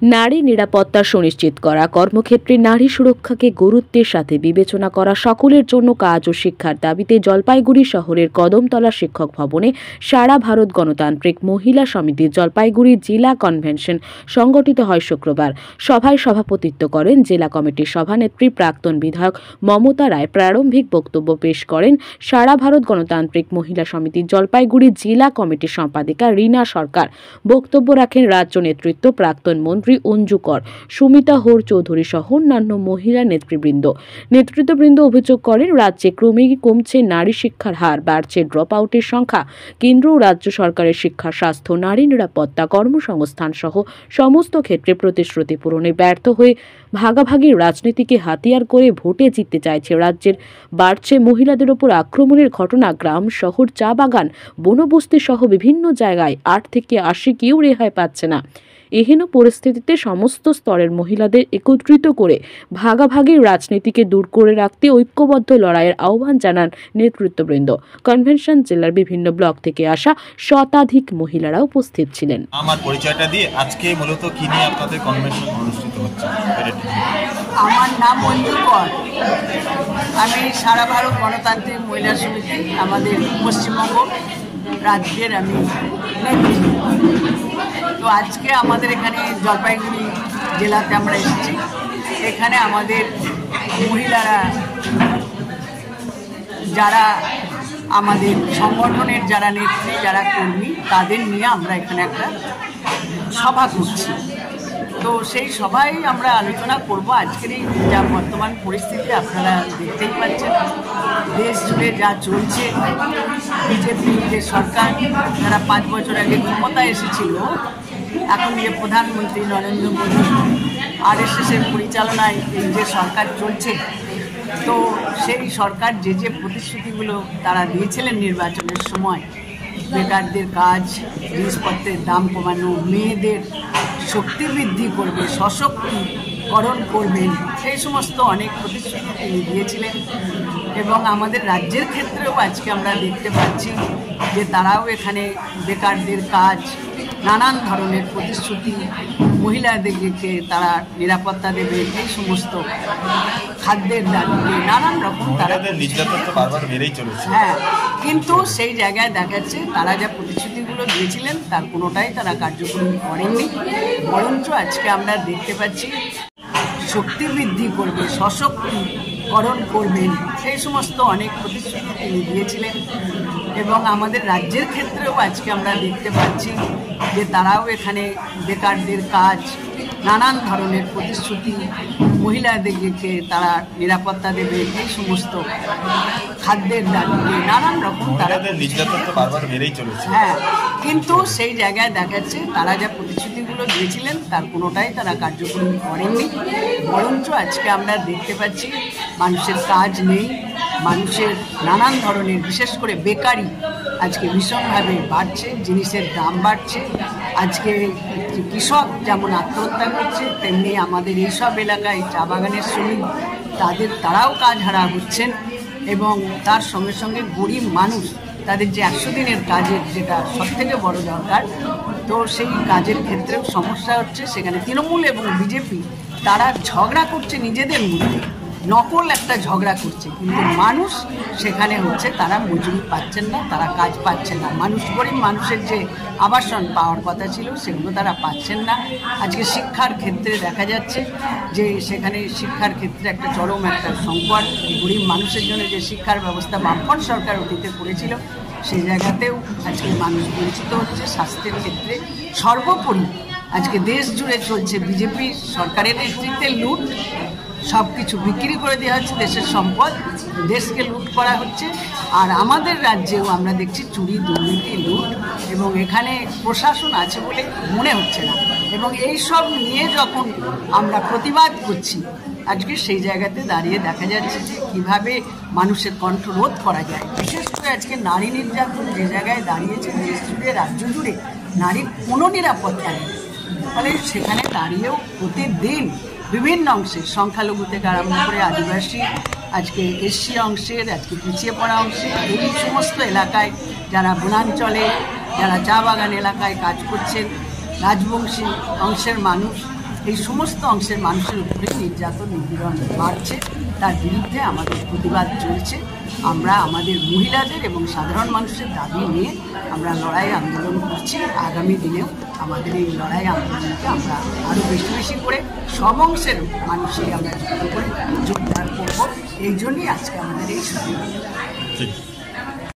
নারী নিরাপত্তা সুনিশ্চিত করা, কর্মক্ষেত্রে নারী সুরক্ষাকে গুরুত্বের সাথে বিবেচনা করা, সকলের জন্য কাজ ও শিক্ষার দাবিতে জলপাইগুড়ি শহরের কদমতলা শিক্ষক ভবনে সারা ভারত গণতান্ত্রিক মহিলা সমিতির জলপাইগুড়ি জেলা কনভেনশন সংগঠিত হয় শুক্রবার। সভায় সভাপতিত্ব করেন জেলা কমিটির সভানেত্রী প্রাক্তন বিধায়ক মমতা রায়। প্রারম্ভিক বক্তব্য পেশ করেন সারা ভারত গণতান্ত্রিক মহিলা সমিতির জলপাইগুড়ি জেলা কমিটির সম্পাদিকা রীনা সরকার। বক্তব্য রাখেন রাজ্য নেতৃত্ব, প্রাক্তন মন্ত্রী অঞ্জু কর, সুমিতা হোর চৌধুরী সহ অন্যান্য মহিলা নেতৃত্ববৃন্দ অভিযোগ করেন রাজ্যে ক্রমেই কমছে নারী শিক্ষার হার, বাড়ছে ড্রপ আউটের সংখ্যা। কেন্দ্র ও রাজ্য সরকারের শিক্ষা, স্বাস্থ্য, নারী নিরাপত্তা, কর্মসংস্থান সহ সমস্ত ক্ষেত্রে প্রতিশ্রুতি পূরণে ব্যর্থ হয়ে ভাগাভাগি রাজনীতিকে হাতিয়ার করে ভোটে জিততে চাইছে রাজ্যের। বাড়ছে মহিলাদের ওপর আক্রমণের ঘটনা। গ্রাম, শহর, চা বাগান, বনবস্তি সহ বিভিন্ন জায়গায় 8 থেকে 80 কেউ রেহাই পাচ্ছে না। এহেন পরিস্থিতিতে সমস্ত স্তরের মহিলাদের একত্রিত করে ভাগাভাগি রাজনীতিকে দূর করে রাখতে ঐক্যবদ্ধ লড়াইয়ের আহ্বান জানান নেতৃত্ববৃন্দ। কনভেনশন জেলার বিভিন্ন ব্লক থেকে আসা শতাধিক মহিলারা উপস্থিত ছিলেন। আমার পরিচয়টা দিয়ে আজকে মূলত কি নিয়ে আপনাদের কনভেনশন অনুষ্ঠিত হচ্ছে? আমার নাম অঞ্জু কর, আমি সারা ভারত গণতান্ত্রিক মহিলা সমিতি আমাদের পশ্চিমবঙ্গ রাজ্যের আমি নেত্রী। তো আজকে আমাদের এখানে জলপাইগুড়ি জেলাতে আমরা এসেছি। এখানে আমাদের মহিলারা যারা আমাদের সংগঠনের যারা নেত্রী, যারা কর্মী, তাদের নিয়ে আমরা এখানে একটা সভা করছি। তো সেই সভায় আমরা আলোচনা করব আজকের এই যা বর্তমান পরিস্থিতি আপনারা দেখতেই পাচ্ছেন, দেশ জুড়ে যা চলছে। বিজেপি যে সরকার, যারা 5 বছর আগে ক্ষমতায় এসেছিল, এখন যে প্রধানমন্ত্রী নরেন্দ্র মোদী RSSের পরিচালনায় এই যে সরকার চলছে, তো সেই সরকার যে প্রতিশ্রুতিগুলো তারা দিয়েছিলেন নির্বাচনের সময়, বেকারদের কাজ, জিনিসপত্রের দাম কমানো, মেয়েদের শক্তি বৃদ্ধি করবে, সশক্তিকরণ করবেন, সেই সমস্ত অনেক প্রতিশ্রুতি তিনি দিয়েছিলেন। এবং আমাদের রাজ্যের ক্ষেত্রেও আজকে আমরা দেখতে পাচ্ছি যে তারাও এখানে বেকারদের কাজ, নানান ধরনের প্রতিশ্রুতি, মহিলাদেরকে তারা নিরাপত্তা দেবে, এই সমস্ত খাদ্যের দাবিতে নানান রকম তারা নির্যাতন তো বারবার বেড়েই চলেছে। হ্যাঁ, কিন্তু সেই জায়গায় দেখাচ্ছে তারা যা প্রতিশ্রুতিগুলো দিয়েছিলেন তার কোনোটাই তারা কার্যকরী করেননি। বরঞ্চ আজকে আমরা দেখতে পাচ্ছি শক্তি বৃদ্ধি করবে, সশক্তিকরণ করবেন, সেই সমস্ত অনেক প্রতিশ্রুতি তিনি দিয়েছিলেন। এবং আমাদের রাজ্যের ক্ষেত্রেও আজকে আমরা দেখতে পাচ্ছি যে তারাও এখানে বেকারদের কাজ, নানান ধরনের প্রতিশ্রুতি, মহিলাদেরকে তারা নিরাপত্তা দেবে, এই সমস্ত খাদ্যের দাবিতে নানান রকম তারা নির্যাতন তো বারবার বেড়েই চলেছে। হ্যাঁ, কিন্তু সেই জায়গায় দেখাচ্ছে তারা যা প্রতিশ্রুতিগুলো দিয়েছিলেন তার কোনোটাই তারা কার্যকরী করেননি। বরঞ্চ আজকে আমরা দেখতে পাচ্ছি মানুষের কাজ নেই, মানুষের নানান ধরনের, বিশেষ করে বেকারি আজকে ভীষণভাবে বাড়ছে, জিনিসের দাম বাড়ছে। আজকে কৃষক যেমন আত্মহত্যা করছে, তেমনি আমাদের এইসব এলাকায় চা বাগানের শ্রমিক তারাও কাজ হারা হচ্ছেন। এবং তার সঙ্গে সঙ্গে গরিব মানুষ, তাদের যে 100 দিনের কাজের যেটা সবথেকে বড় দরকার, তো সেই কাজের ক্ষেত্রেও সমস্যা হচ্ছে। সেখানে তৃণমূল এবং বিজেপি তারা ঝগড়া করছে নিজেদের মধ্যে, নকল একটা ঝগড়া করছে, কিন্তু মানুষ সেখানে হচ্ছে তারা মজুরি পাচ্ছেন না, তারা কাজ পাচ্ছেন না। গরিব মানুষের যে আবাসন পাওয়ার কথা ছিল সেগুলো তারা পাচ্ছেন না। আজকে শিক্ষার ক্ষেত্রে দেখা যাচ্ছে যে সেখানে শিক্ষার ক্ষেত্রে একটা চরম একটা সংকট। গরিব মানুষের জন্য যে শিক্ষার ব্যবস্থা বামপন্থী সরকার অতীতে করেছিল, সেই জায়গাতেও আজকে মানুষ বঞ্চিত হচ্ছে। স্বাস্থ্যের ক্ষেত্রে সর্বোপরি আজকে দেশ জুড়ে চলছে বিজেপি সরকারের নেতৃত্বে লুট। সব কিছু বিক্রি করে দেওয়া হচ্ছে, দেশের সম্পদ দেশকে লুট করা হচ্ছে। আর আমাদের রাজ্যেও আমরা দেখছি চুরি, দুর্নীতি, লুট, এবং এখানে প্রশাসন আছে বলে মনে হচ্ছে না। এবং এই সব নিয়ে যখন আমরা প্রতিবাদ করছি, আজকে সেই জায়গাতে দাঁড়িয়ে দেখা যাচ্ছে যে কীভাবে মানুষের কণ্ঠ রোধ করা যায়। বিশেষ করে আজকে নারী নির্যাতন যে জায়গায় দাঁড়িয়েছে, দেশ জুড়ে, রাজ্য জুড়ে নারীর কোনো নিরাপত্তা নেই। ফলে সেখানে দাঁড়িয়েও প্রতিদিন বিভিন্ন অংশে, সংখ্যালঘু থেকে আরম্ভ করে আদিবাসী, আজকে এশিয়া অংশের, আজকে পিছিয়ে পড়া অংশে, এই সমস্ত এলাকায় যারা বনাঞ্চলে, যারা চা বাগান এলাকায় কাজ করছেন, রাজবংশী অংশের মানুষ, এই সমস্ত অংশের মানুষের উপরে নির্যাতন নিপীড়ন বাড়ছে, তার বিরুদ্ধে আমাদের প্রতিবাদ চলছে। আমরা আমাদের মহিলাদের এবং সাধারণ মানুষের দাবি নিয়ে আমরা লড়াই আন্দোলন করছি। আগামী দিনেও আমাদের এই লড়াই আন্দোলনকে আমরা আরও বেশি বেশি করে সব অংশের মানুষকে আমরা যুক্ত করে যোগদান করবো। এই জন্যই আজকে আমাদের এই সুযোগ।